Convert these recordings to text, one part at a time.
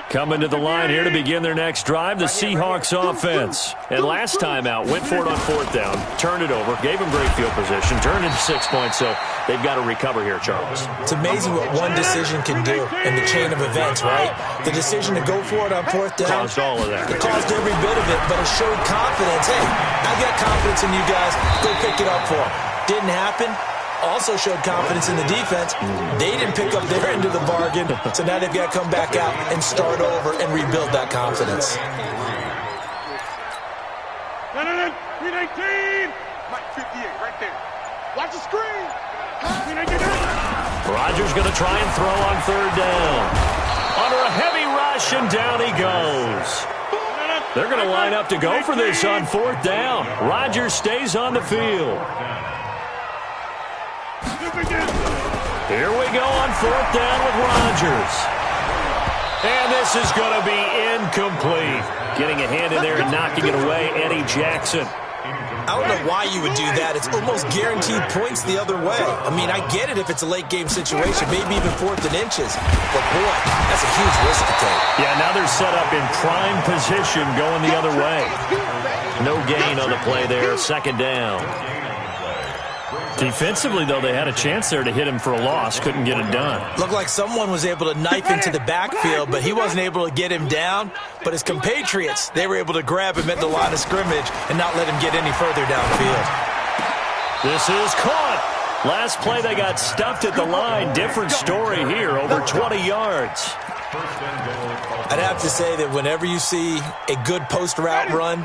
Coming to the line here to begin their next drive, the Seahawks offense. And last time out, went for it on fourth down, turned it over, gave them great field position, turned into 6 points, so they've got to recover here, Charles. It's amazing what one decision can do in the chain of events, right? The decision to go for it on fourth down. Caused all of that. It caused every bit of it, but it showed confidence. Hey, I got confidence in you guys. Go pick it up for them. Didn't happen. Also showed confidence in the defense. They didn't pick up their end of the bargain, so now they've got to come back out and start over and rebuild that confidence. 319! Mike 58, right there. Watch the screen! Rodgers going to try and throw on third down. Under a heavy rush, and down he goes. They're going to line up to go for this on fourth down. Rodgers stays on the field. Here we go on fourth down with Rodgers. And this is going to be incomplete. Getting a hand in there and knocking it away, Eddie Jackson. I don't know why you would do that. It's almost guaranteed points the other way. I mean, I get it if it's a late-game situation, maybe even fourth and inches. But, boy, that's a huge risk to take. Yeah, now they're set up in prime position going the other way. No gain on the play there, second down. Defensively, though, they had a chance there to hit him for a loss. Couldn't get it done. Looked like someone was able to knife into the backfield, but he wasn't able to get him down. But his compatriots, they were able to grab him at the line of scrimmage and not let him get any further downfield. This is caught. Last play, they got stuffed at the line. Different story here, over 20 yards. I'd have to say that whenever you see a good post route run,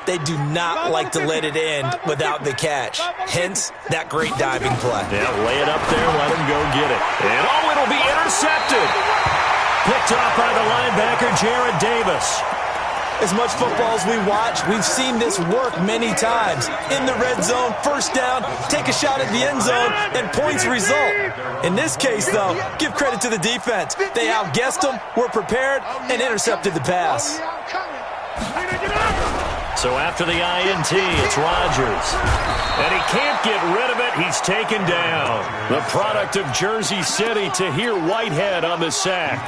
they do not like to let it end without the catch. Hence, that great diving play. Yeah, lay it up there, let him go get it. And oh, it'll be intercepted. Picked off by the linebacker, Jared Davis. As much football as we watch, we've seen this work many times. In the red zone, first down, take a shot at the end zone, and points result. In this case, though, give credit to the defense. They outguessed them, were prepared, and intercepted the pass. So after the INT, it's Rodgers. And he can't get rid of it. He's taken down. The product of Jersey City, Tahir Whitehead on the sack.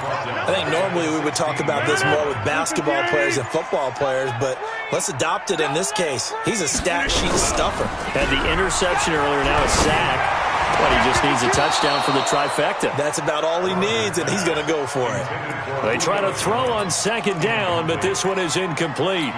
I think normally we would talk about this more with basketball players and football players, but let's adopt it in this case. He's a stat sheet stuffer. Had the interception earlier, now a sack. But he just needs a touchdown for the trifecta. That's about all he needs, and he's going to go for it. They try to throw on second down, but this one is incomplete.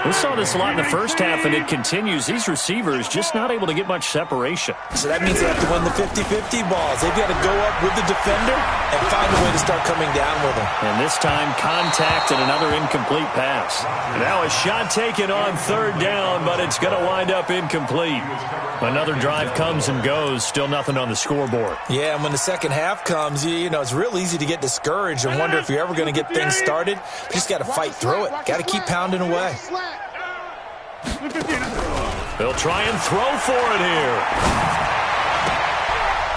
We saw this a lot in the first half, and it continues. These receivers just not able to get much separation. So that means they have to win the 50-50 balls. They've got to go up with the defender and find a way to start coming down with him. And this time, contact and another incomplete pass. Now a shot taken on third down, but it's going to wind up incomplete. Another drive comes and goes. Still nothing on the scoreboard. Yeah, and when the second half comes, you know, it's real easy to get discouraged and wonder if you're ever going to get things started. You just got to fight through it. Got to keep pounding away. They'll try and throw for it here.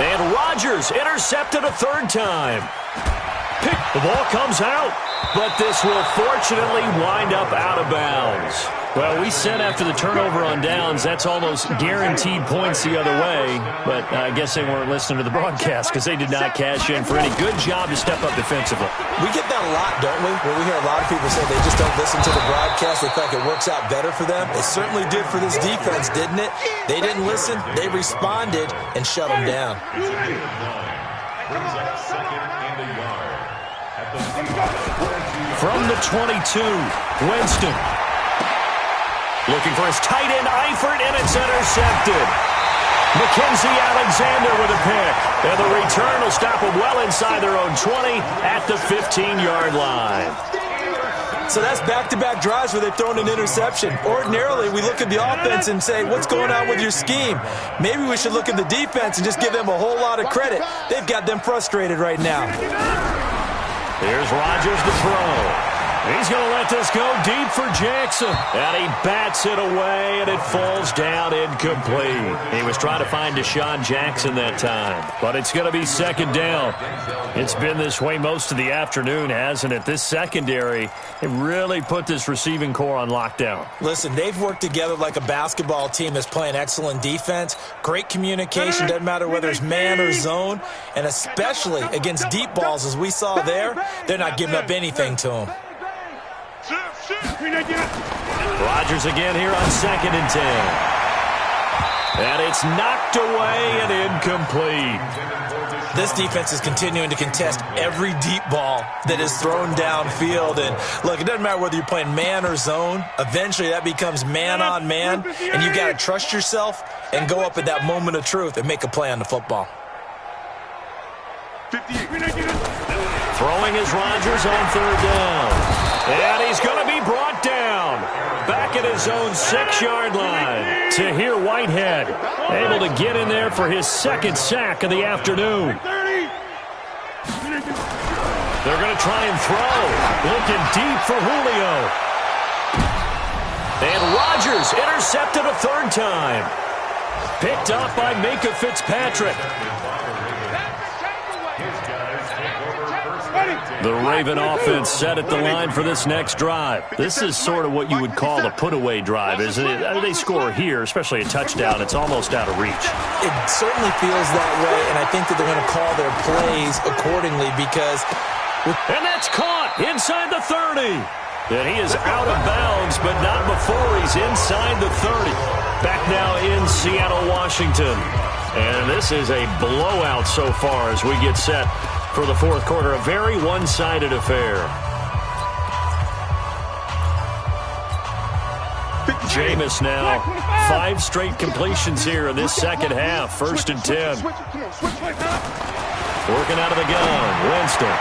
And Rodgers intercepted a third time. The ball comes out, but this will fortunately wind up out of bounds. Well, we said after the turnover on downs, that's almost guaranteed points the other way. But I guess they weren't listening to the broadcast because they did not cash in for any good job to step up defensively. We get that a lot, don't we? Where we hear a lot of people say they just don't listen to the broadcast. They think it works out better for them. It certainly did for this defense, didn't it? They didn't listen. They responded and shut them down. From the 22, Winston. Looking for his tight end, Eifert, and it's intercepted. Mackenzie Alexander with a pick. And the return will stop them well inside their own 20 at the 15-yard line. So that's back-to-back drives where they've thrown an interception. Ordinarily, we look at the offense and say, what's going on with your scheme? Maybe we should look at the defense and just give them a whole lot of credit. They've got them frustrated right now. Here's Rodgers to throw. He's going to let this go deep for Jackson. And he bats it away, and it falls down incomplete. He was trying to find Deshaun Jackson that time. But it's going to be second down. It's been this way most of the afternoon, hasn't it? This secondary, it really put this receiving core on lockdown. Listen, they've worked together like a basketball team that's playing excellent defense. Great communication, doesn't matter whether it's man or zone. And especially against deep balls, as we saw there, they're not giving up anything to them. Rodgers again here on 2nd and 10. And it's knocked away and incomplete. This defense is continuing to contest every deep ball that is thrown downfield. And look, it doesn't matter whether you're playing man or zone. Eventually that becomes man on man. And you got to trust yourself and go up at that moment of truth and make a play on the football. Throwing is Rodgers on 3rd down. And he's going to be brought down. Back at his own 6-yard line. Tahir Whitehead able to get in there for his 2nd sack of the afternoon. They're going to try and throw. Looking deep for Julio. And Rodgers intercepted a 3rd time. Picked up by Minkah Fitzpatrick. The Raven offense set at the line for this next drive. This is sort of what you would call a put-away drive, isn't it? They score here, especially a touchdown. It's almost out of reach. It certainly feels that way, and I think that they're going to call their plays accordingly because... And that's caught inside the 30. And he is out of bounds, but not before he's inside the 30. Back now in Seattle, Washington. And this is a blowout so far as we get set for the 4th quarter. A very one-sided affair. Jameis now. 5 straight completions here in this second half. 1st and 10. Working out of the gun. Winston.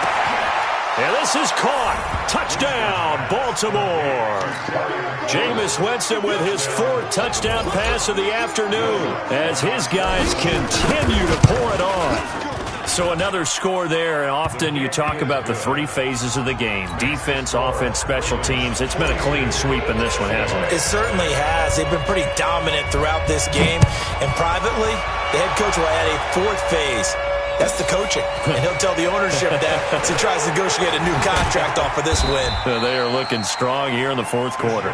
And this is caught. Touchdown, Baltimore. Jameis Winston with his 4th touchdown pass of the afternoon as his guys continue to pour it on. So another score there, and often you talk about the 3 phases of the game. Defense, offense, special teams. It's been a clean sweep in this one, hasn't it? It certainly has. They've been pretty dominant throughout this game. And privately, the head coach will add a 4th phase. That's the coaching. And he'll tell the ownership that as he tries to negotiate a new contract off of this win. They are looking strong here in the 4th quarter.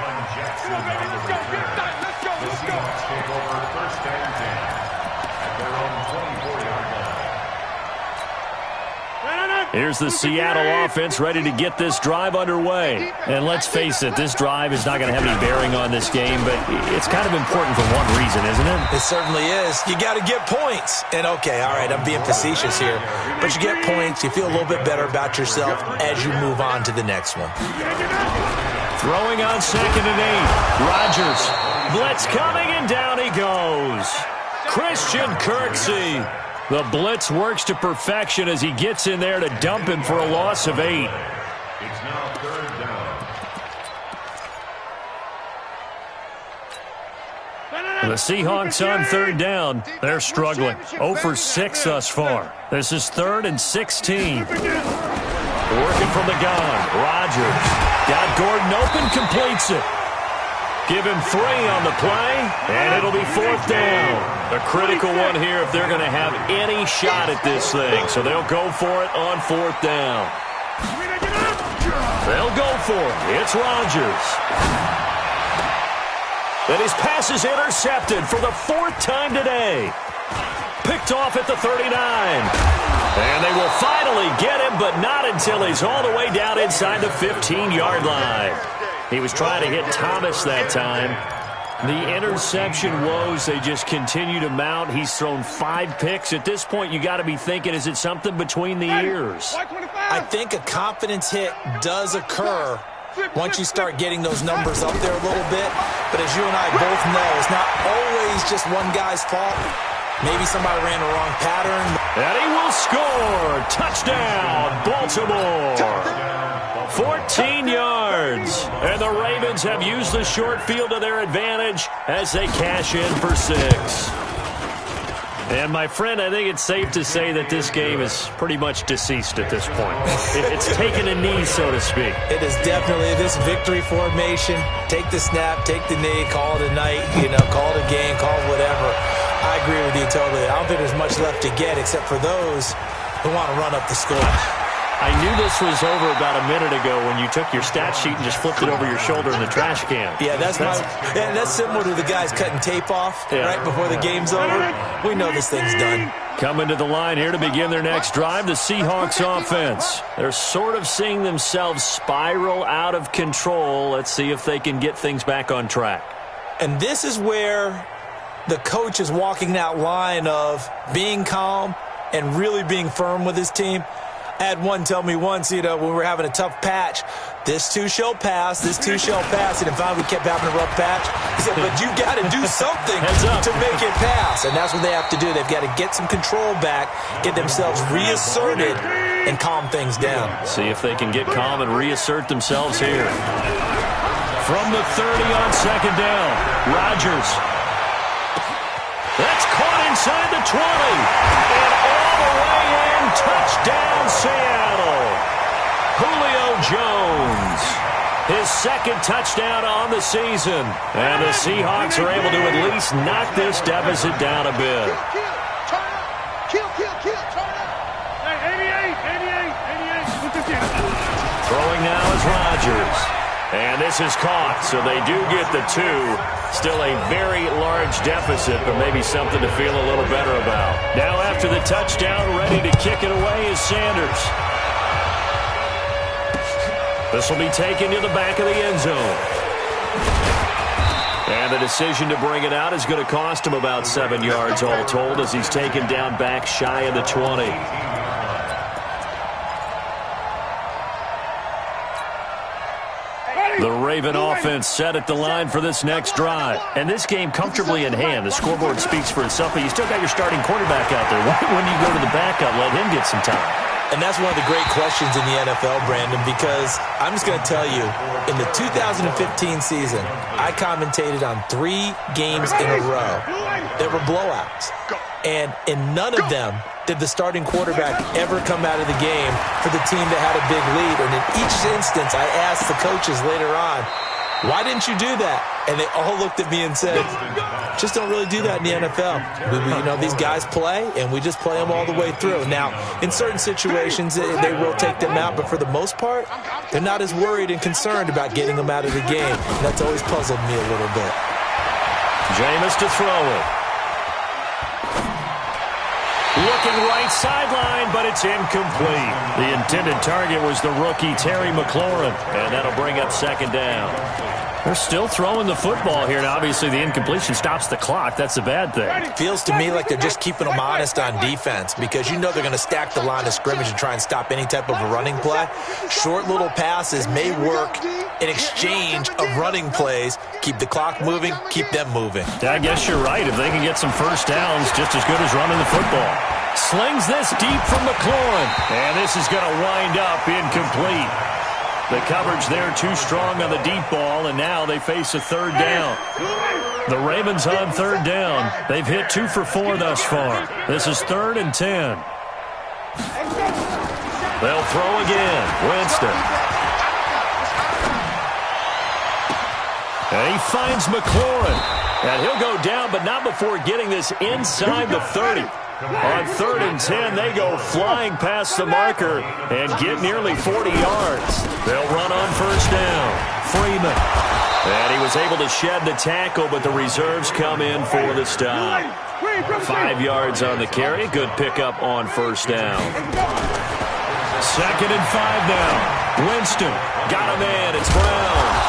Here's the Seattle offense ready to get this drive underway. And let's face it, this drive is not going to have any bearing on this game, but it's kind of important for one reason, isn't it? It certainly is. You got to get points. And okay, all right, I'm being facetious here. But you get points, you feel a little bit better about yourself as you move on to the next one. Throwing on 2nd and 8. Rodgers. Blitz coming, and down he goes. Christian Kirksey. The blitz works to perfection as he gets in there to dump him for a loss of 8. It's now 3rd down. The Seahawks on 3rd down. They're struggling. 0 for 6 thus far. This is 3rd and 16. Working from the gun. Rodgers. Got Gordon open, completes it. Give him 3 on the play, and it'll be 4th down. A critical one here if they're going to have any shot at this thing. So they'll go for it on 4th down. They'll go for it. It's Rodgers. And his pass is intercepted for the 4th time today. Picked off at the 39. And they will finally get him, but not until he's all the way down inside the 15-yard line. He was trying to hit Thomas that time. The interception woes, they just continue to mount. He's thrown 5 picks. At this point, you got to be thinking, is it something between the ears? I think a confidence hit does occur once you start getting those numbers up there a little bit. But as you and I both know, it's not always just one guy's fault. Maybe somebody ran the wrong pattern. And he will score. Touchdown, Baltimore. 14 yards. And the Ravens have used the short field to their advantage as they cash in for 6. And, my friend, I think it's safe to say that this game is pretty much deceased at this point. It's taken a knee, so to speak. It is definitely this victory formation. Take the snap, take the knee, call it a night, call it a game, call it whatever. I agree with you totally. I don't think there's much left to get except for those who want to run up the score. I knew this was over about a minute ago when you took your stat sheet and just flipped it over your shoulder in the trash can. Yeah, that's similar to the guys cutting tape off right before the game's over. We know this thing's done. Coming to the line here to begin their next drive, the Seahawks offense. They're sort of seeing themselves spiral out of control. Let's see if they can get things back on track. And this is where the coach is walking that line of being calm and really being firm with his team. I had one tell me once, when we were having a tough patch, this too shall pass, this too shall pass. And finally we kept having a rough patch. He said, but you got to do something to make it pass. And that's what they have to do. They've got to get some control back, get themselves reasserted, and calm things down. See if they can get calm and reassert themselves here. From the 30 on second down, Rodgers. That's caught inside the 20. And all the way in, touchdown Seattle. Julio Jones. His second touchdown on the season. And the Seahawks are able to at least knock this deficit down a bit. Kill, turn up. Hey, 88. Throwing now is Rodgers. And this is caught, so they do get the 2. Still a very large deficit, but maybe something to feel a little better about. Now after the touchdown, ready to kick it away is Sanders. This will be taken to the back of the end zone. And the decision to bring it out is going to cost him about 7 yards all told as he's taken down back shy of the 20. The Raven offense set at the line for this next drive. And this game comfortably in hand. The scoreboard speaks for itself, but you still got your starting quarterback out there. When do you go to the backup? Let him get some time. And that's one of the great questions in the NFL, Brandon, because I'm just going to tell you, in the 2015 season, I commentated on 3 games in a row. There were blowouts. And in none of them did the starting quarterback ever come out of the game for the team that had a big lead. And in each instance, I asked the coaches later on, why didn't you do that? And they all looked at me and said, just don't really do that in the NFL. These guys play, and we just play them all the way through. Now, in certain situations, they will take them out, but for the most part, they're not as worried and concerned about getting them out of the game. And that's always puzzled me a little bit. Jameis to throw it. Looking right sideline, but it's incomplete. The intended target was the rookie Terry McLaurin, and that'll bring up second down. They're still throwing the football here, and obviously the incompletion stops the clock. That's a bad thing. Feels to me like they're just keeping them honest on defense because they're going to stack the line of scrimmage and try and stop any type of a running play. Short little passes may work in exchange of running plays. Keep the clock moving, keep them moving. I guess you're right. If they can get some first downs, just as good as running the football. Slings this deep from McLaurin, and this is going to wind up incomplete. The coverage there too strong on the deep ball, and now they face a third down. The Ravens on third down. They've hit 2 for 4 thus far. This is 3rd and 10. They'll throw again. Winston. And he finds McLaurin. And he'll go down, but not before getting this inside the 30. On 3rd and 10, they go flying past the marker and get nearly 40 yards. They'll run on first down. Freeman. And he was able to shed the tackle, but the reserves come in for the stop. 5 yards on the carry. Good pickup on first down. 2nd and 5 now. Winston got a man. It's Brown.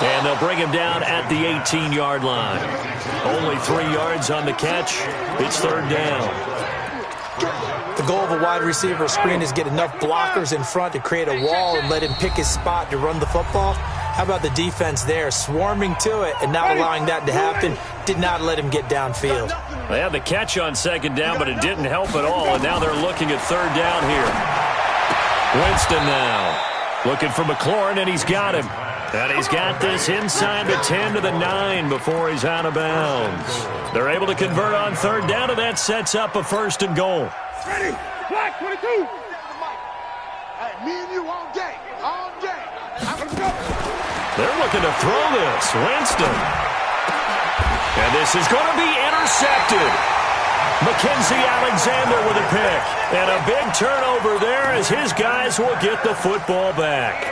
And they'll bring him down at the 18-yard line. Only 3 yards on the catch. It's 3rd down. The goal of a wide receiver screen is get enough blockers in front to create a wall and let him pick his spot to run the football. How about the defense there, swarming to it and not allowing that to happen? Did not let him get downfield. They had the catch on 2nd down, but it didn't help at all, and now they're looking at 3rd down here. Winston now looking for McLaurin, and he's got him. And he's got this inside the 10 to the 9 before he's out of bounds. They're able to convert on third down, and that sets up a 1st and goal. Ready? Black 22. Hey, me and you all day. All day. I'm going to go. They're looking to throw this. Winston. And this is going to be intercepted. Mackenzie Alexander with a pick. And a big turnover there as his guys will get the football back.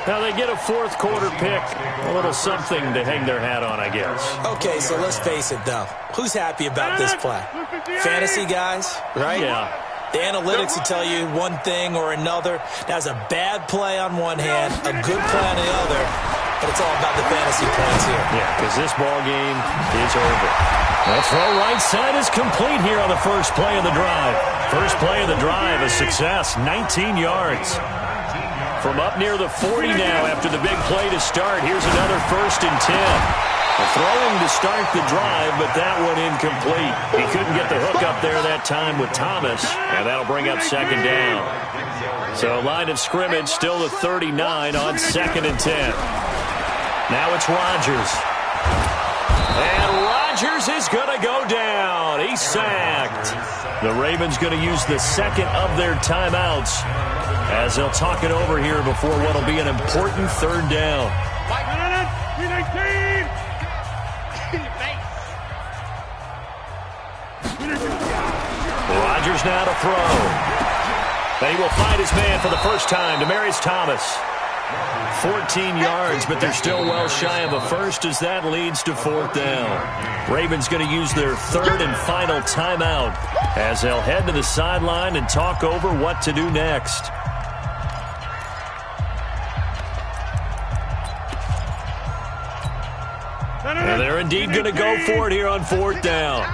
Now they get a 4th quarter pick. A little something to hang their hat on, I guess. Okay, so let's face it, though. Who's happy about this play? Fantasy guys, right? Yeah. The analytics will tell you one thing or another. That's a bad play on one hand, a good play on the other, but it's all about the fantasy points here. Yeah, because this ball game is over. The throw right side is complete here on the first play of the drive. First play of the drive, a success, 19 yards. From up near the 40 now after the big play to start. Here's another 1st and 10. A throwing to start the drive, but that one incomplete. He couldn't get the hook up there that time with Thomas, and that'll bring up 2nd down. So line of scrimmage still the 39 on 2nd and 10. Now it's Rodgers. And Rodgers is going to go down. He's sacked. The Ravens going to use the 2nd of their timeouts as they'll talk it over here before what will be an important 3rd down. Rodgers now to throw. And he will find his man for the first time. Demaryius Thomas. 14 yards, but they're still well shy of a 1st as that leads to 4th down. Ravens going to use their 3rd and final timeout as they'll head to the sideline and talk over what to do next. And they're indeed going to go for it here on 4th down.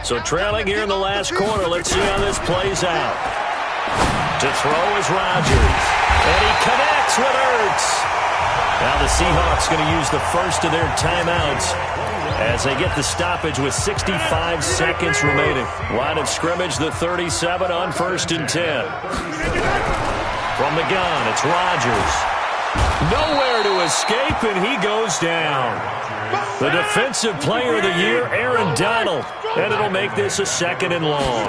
So trailing here in the last quarter, let's see how this plays out. To throw is Rodgers. And he connects with Ertz. Now the Seahawks going to use the 1st of their timeouts as they get the stoppage with 65 seconds remaining. Line of scrimmage, the 37 on 1st and 10. From the gun, it's Rodgers. Nowhere to escape, and he goes down. The defensive player of the year, Aaron Donald. And it'll make this a 2nd and long.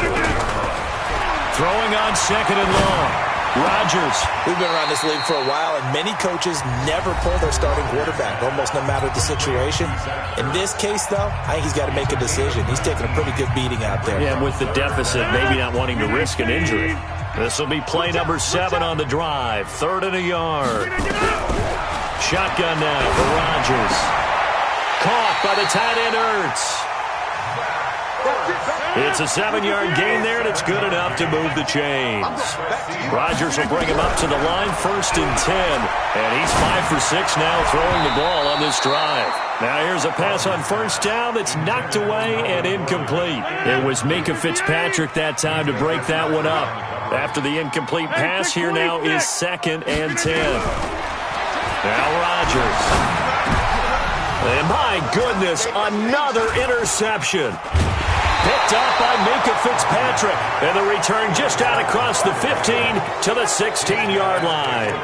Throwing on 2nd and long. Rodgers. We've been around this league for a while, and many coaches never pull their starting quarterback, almost no matter the situation. In this case, though, I think he's got to make a decision. He's taking a pretty good beating out there. Yeah, with the deficit, maybe not wanting to risk an injury. This will be play number 7 on the drive. 3rd and a yard. Shotgun now for Rodgers. Caught by the tight end Ertz. It's a 7-yard gain there, and it's good enough to move the chains. Rodgers will bring him up to the line, 1st and 10. And he's 5 for 6 now throwing the ball on this drive. Now here's a pass on 1st down that's knocked away and incomplete. It was Minkah Fitzpatrick that time to break that one up. After the incomplete pass, here now is 2nd and 10. Now Rodgers. And my goodness, another interception. Picked up by Minkah Fitzpatrick. And the return just out across the 15 to the 16-yard line.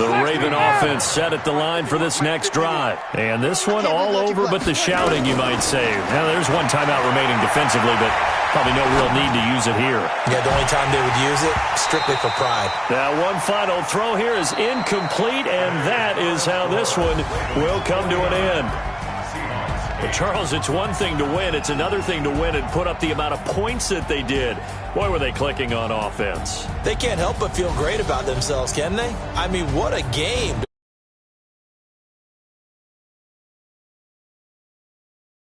The Raven offense set at the line for this next drive. And this one all over but the shouting, you might say. Now, there's one timeout remaining defensively, but probably no real need to use it here. Yeah, the only time they would use it, strictly for pride. Now, one final throw here is incomplete, and that is how this one will come to an end. But Charles, it's one thing to win. It's another thing to win and put up the amount of points that they did. Boy, were they clicking on offense. They can't help but feel great about themselves, can they? I mean, what a game.